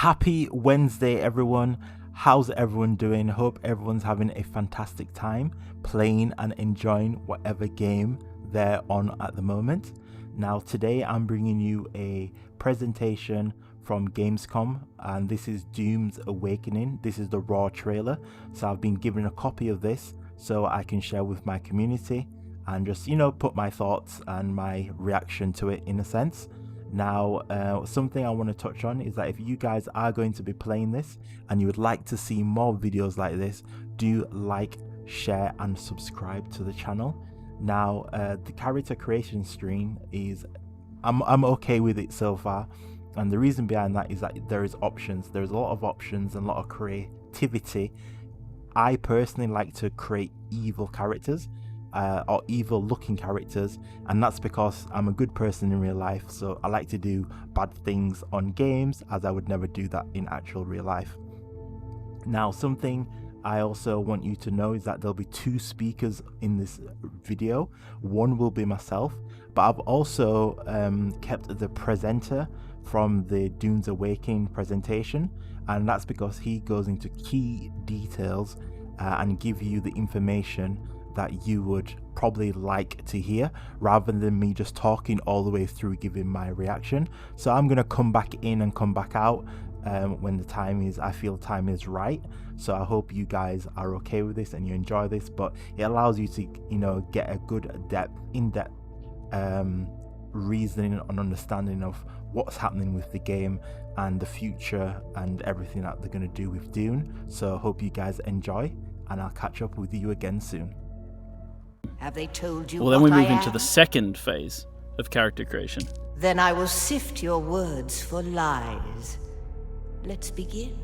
Happy Wednesday, everyone. How's everyone doing? Hope everyone's having a fantastic time playing and enjoying whatever game they're on at the moment. Now, today I'm bringing you a presentation from Gamescom, and this is Dune Awakening. This is the raw trailer, so I've been given a copy of this so I can share with my community and just, put my thoughts and my reaction to it in a sense. Now, something I want to touch on is that if you guys are going to be playing this and you would like to see more videos like this, do like, share and subscribe to the channel. Now, the character creation stream is, I'm okay with it so far, and the reason behind that is that there is options. There's a lot of options and a lot of creativity. I personally like to create evil characters, or evil looking characters, and that's because I'm a good person in real life, so I like to do bad things on games as I would never do that in actual real life. Now, something I also want you to know is that there'll be two speakers in this video. One will be myself, but I've also kept the presenter from the Dune Awakening presentation, and that's because he goes into key details and give you the information that you would probably like to hear, rather than me just talking all the way through giving my reaction. So I'm going to come back in and come back out when I feel time is right. So I hope you guys are okay with this and you enjoy this, but it allows you to get a good in-depth reasoning and understanding of what's happening with the game and the future and everything that they're going to do with Dune. So I hope you guys enjoy, and I'll catch up with you again soon. Have they told you? Well, then we what move I into am? the second phase of character creation. Then I will sift your words for lies. Let's begin.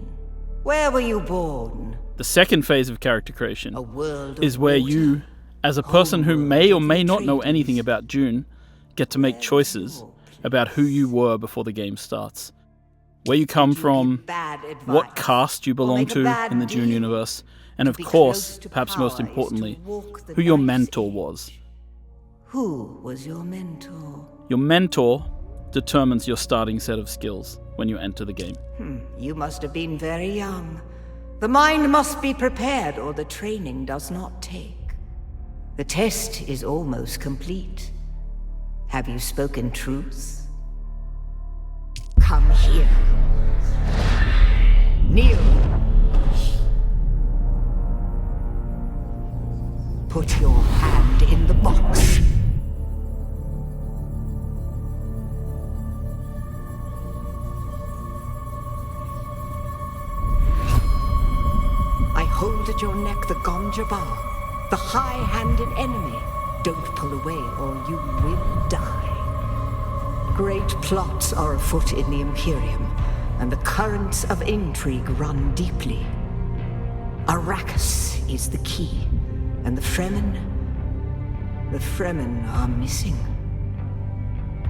Where were you born? The second phase of character creation A world of is where water. you, as a person who may or may not know Treacherous. anything about Dune, get to make choices about who you were before the game starts. Where you come from, Bad advice. what caste you belong make a to bad in the Dune deal. universe, and of be course, close to perhaps power most is to importantly, walk the who your knife's mentor edge. was. Who was your mentor? Your mentor determines your starting set of skills when you enter the game. You must have been very young. The mind must be prepared, or the training does not take. The test is almost complete. Have you spoken truth? Come here. Kneel. Put your hand in the box. I hold at your neck the Gonjabar, the high-handed enemy. Don't pull away or you will die. Great plots are afoot in the Imperium, and the currents of intrigue run deeply. Arrakis is the key, and the Fremen are missing.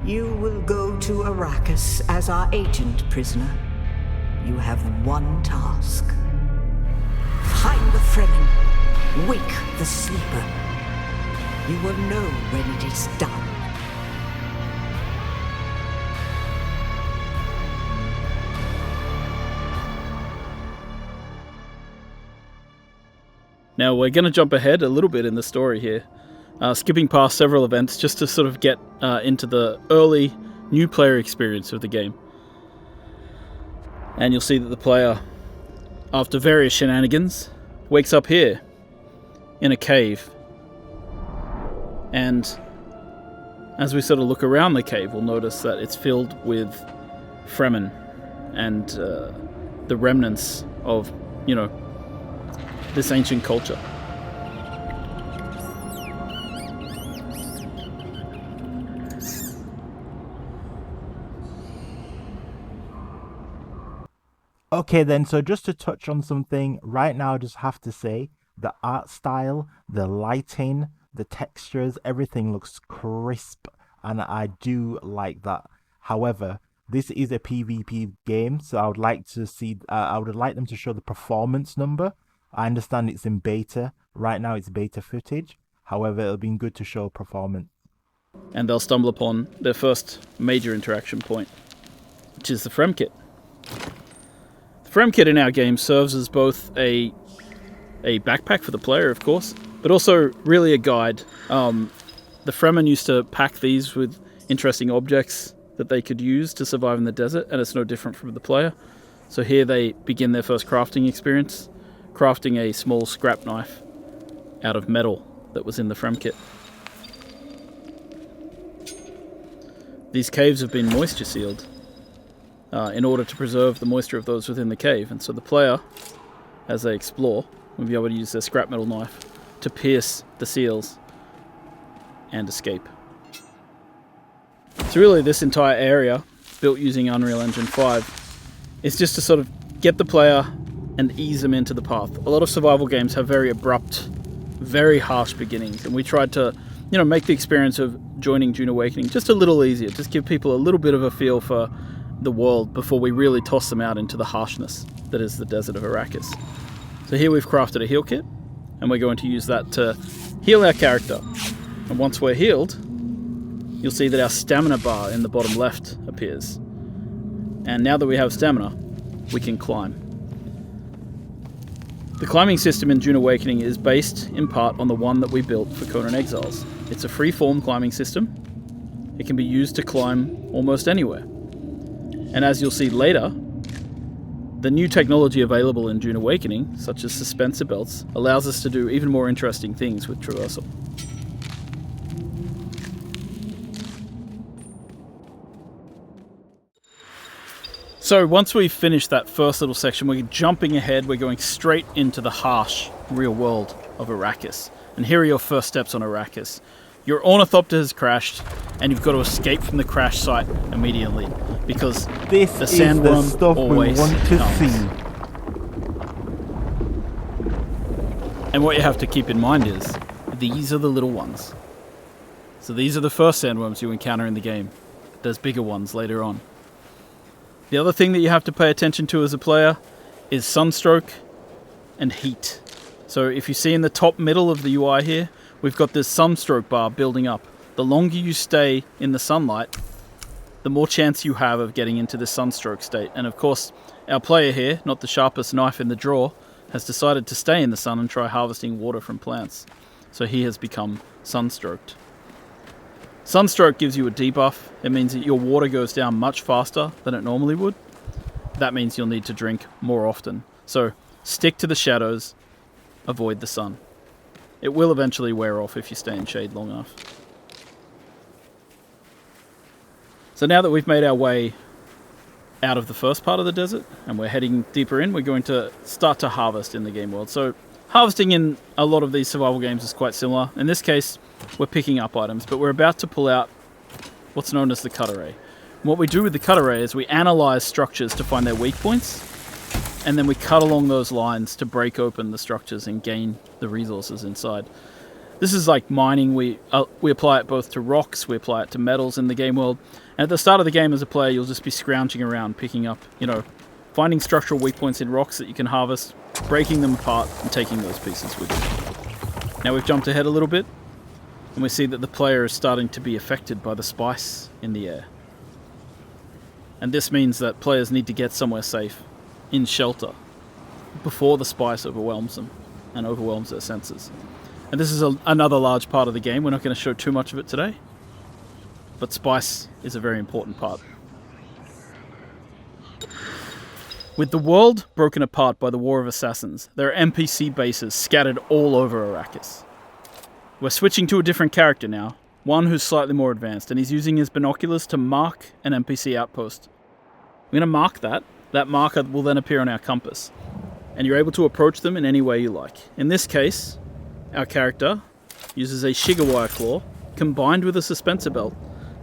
You will go to Arrakis as our agent, prisoner. You have one task. Find the Fremen. Wake the sleeper. You will know when it is done. Now, we're going to jump ahead a little bit in the story here, skipping past several events just to sort of get into the early new player experience of the game. And you'll see that the player, after various shenanigans, wakes up here in a cave. And as we sort of look around the cave, we'll notice that it's filled with Fremen and the remnants of, this ancient culture. Okay then, so just to touch on something right now, I just have to say the art style, the lighting, the textures, everything looks crisp, and I do like that. However, this is a PvP game, so I would like to see, I would like them to show the performance number. I understand it's in beta. Right now it's beta footage. However, it'll be good to show performance. And they'll stumble upon their first major interaction point, which is the Frem kit. Frem kit in our game serves as both a backpack for the player, of course, but also really a guide. The Fremen used to pack these with interesting objects that they could use to survive in the desert, and it's no different from the player. So here they begin their first crafting experience, crafting a small scrap knife out of metal that was in the Frem kit. These caves have been moisture sealed in order to preserve the moisture of those within the cave, and so the player, as they explore, will be able to use their scrap metal knife to pierce the seals and escape. So really this entire area, built using Unreal Engine 5, is just to sort of get the player and ease them into the path. A lot of survival games have very abrupt, very harsh beginnings, and we tried to, make the experience of joining Dune Awakening just a little easier, just give people a little bit of a feel for the world before we really toss them out into the harshness that is the desert of Arrakis. So here we've crafted a heal kit, and we're going to use that to heal our character. And once we're healed, you'll see that our stamina bar in the bottom left appears. And now that we have stamina, we can climb. The climbing system in Dune Awakening is based in part on the one that we built for Conan Exiles. It's a free-form climbing system. It can be used to climb almost anywhere. And as you'll see later, the new technology available in Dune Awakening, such as suspensor belts, allows us to do even more interesting things with traversal. So once we've finished that first little section, we're jumping ahead, we're going straight into the harsh real world of Arrakis. And here are your first steps on Arrakis. Your ornithopter has crashed, and you've got to escape from the crash site immediately, because this the sandworm is the stuff always we want to comes. see. And what you have to keep in mind is, these are the little ones. So these are the first sandworms you encounter in the game. There's bigger ones later on. The other thing that you have to pay attention to as a player is sunstroke and heat. So if you see in the top middle of the UI here, we've got this sunstroke bar building up. The longer you stay in the sunlight, the more chance you have of getting into the sunstroke state. And of course, our player here, not the sharpest knife in the drawer, has decided to stay in the sun and try harvesting water from plants. So he has become sunstroked. Sunstroke gives you a debuff. It means that your water goes down much faster than it normally would. That means you'll need to drink more often. So stick to the shadows, avoid the sun. It will eventually wear off if you stay in shade long enough. So now that we've made our way out of the first part of the desert and we're heading deeper in, we're going to start to harvest in the game world. So harvesting in a lot of these survival games is quite similar. In this case, we're picking up items, but we're about to pull out what's known as the cut array. And what we do with the cut array is we analyze structures to find their weak points, and then we cut along those lines to break open the structures and gain the resources inside. This is like mining. We apply it both to rocks, we apply it to metals in the game world. And at the start of the game as a player, you'll just be scrounging around, picking up, finding structural weak points in rocks that you can harvest, breaking them apart, and taking those pieces with you. Now we've jumped ahead a little bit, and we see that the player is starting to be affected by the spice in the air. And this means that players need to get somewhere safe, in shelter, before the spice overwhelms them and overwhelms their senses. And this is another large part of the game. We're not going to show too much of it today, but spice is a very important part. With the world broken apart by the War of Assassins, there are NPC bases scattered all over Arrakis. We're switching to a different character now, one who's slightly more advanced, and he's using his binoculars to mark an NPC outpost. I'm going to mark that. That marker will then appear on our compass, and you're able to approach them in any way you like. In this case, our character uses a Shigawire claw combined with a suspensor belt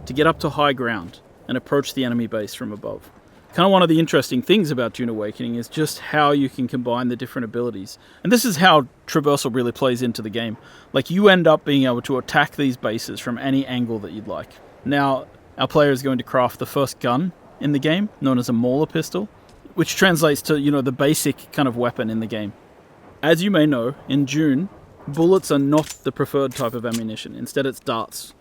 to get up to high ground and approach the enemy base from above. Kind of one of the interesting things about Dune Awakening is just how you can combine the different abilities. And this is how traversal really plays into the game. Like, you end up being able to attack these bases from any angle that you'd like. Now, our player is going to craft the first gun in the game, known as a Mauler pistol, which translates to, the basic kind of weapon in the game. As you may know, in Dune, bullets are not the preferred type of ammunition. Instead, it's darts.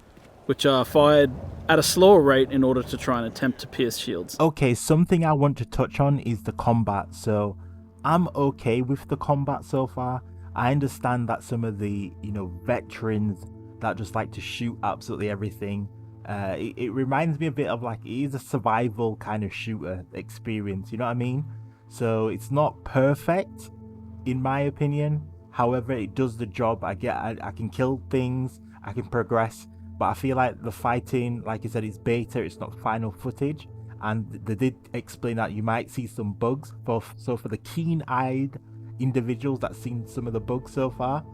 which are fired at a slower rate in order to try and attempt to pierce shields. Okay, something I want to touch on is the combat. So I'm okay with the combat so far. I understand that some of the, veterans that just like to shoot absolutely everything, it reminds me a bit of like, it is a survival kind of shooter experience, you know what I mean? So it's not perfect in my opinion. However, it does the job. I can kill things, I can progress, but I feel like the fighting, like I said, is beta, it's not final footage. And they did explain that you might see some bugs. So for the keen-eyed individuals that's seen some of the bugs so far,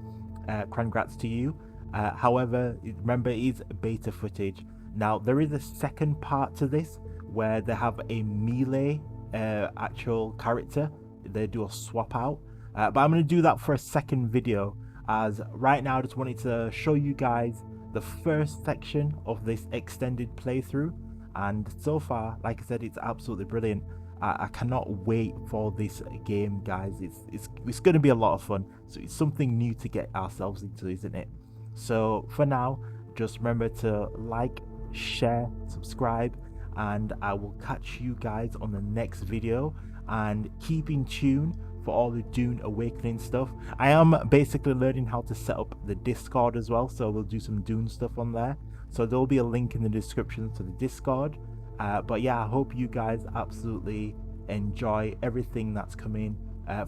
congrats to you. However, remember, it is beta footage. Now, there is a second part to this where they have a melee actual character. They do a swap out. But I'm going to do that for a second video, as right now I just wanted to show you guys the first section of this extended playthrough. And so far, like I said, it's absolutely brilliant. I cannot wait for this game, guys. It's going to be a lot of fun. So it's something new to get ourselves into, isn't it? So for now, just remember to like, share, subscribe, and I will catch you guys on the next video. And keep in tune for all the Dune Awakening stuff. I am basically learning how to set up the Discord as well, so we'll do some Dune stuff on there. So there'll be a link in the description to the Discord. But yeah, I hope you guys absolutely enjoy everything that's coming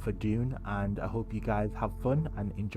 for Dune, and I hope you guys have fun and enjoy.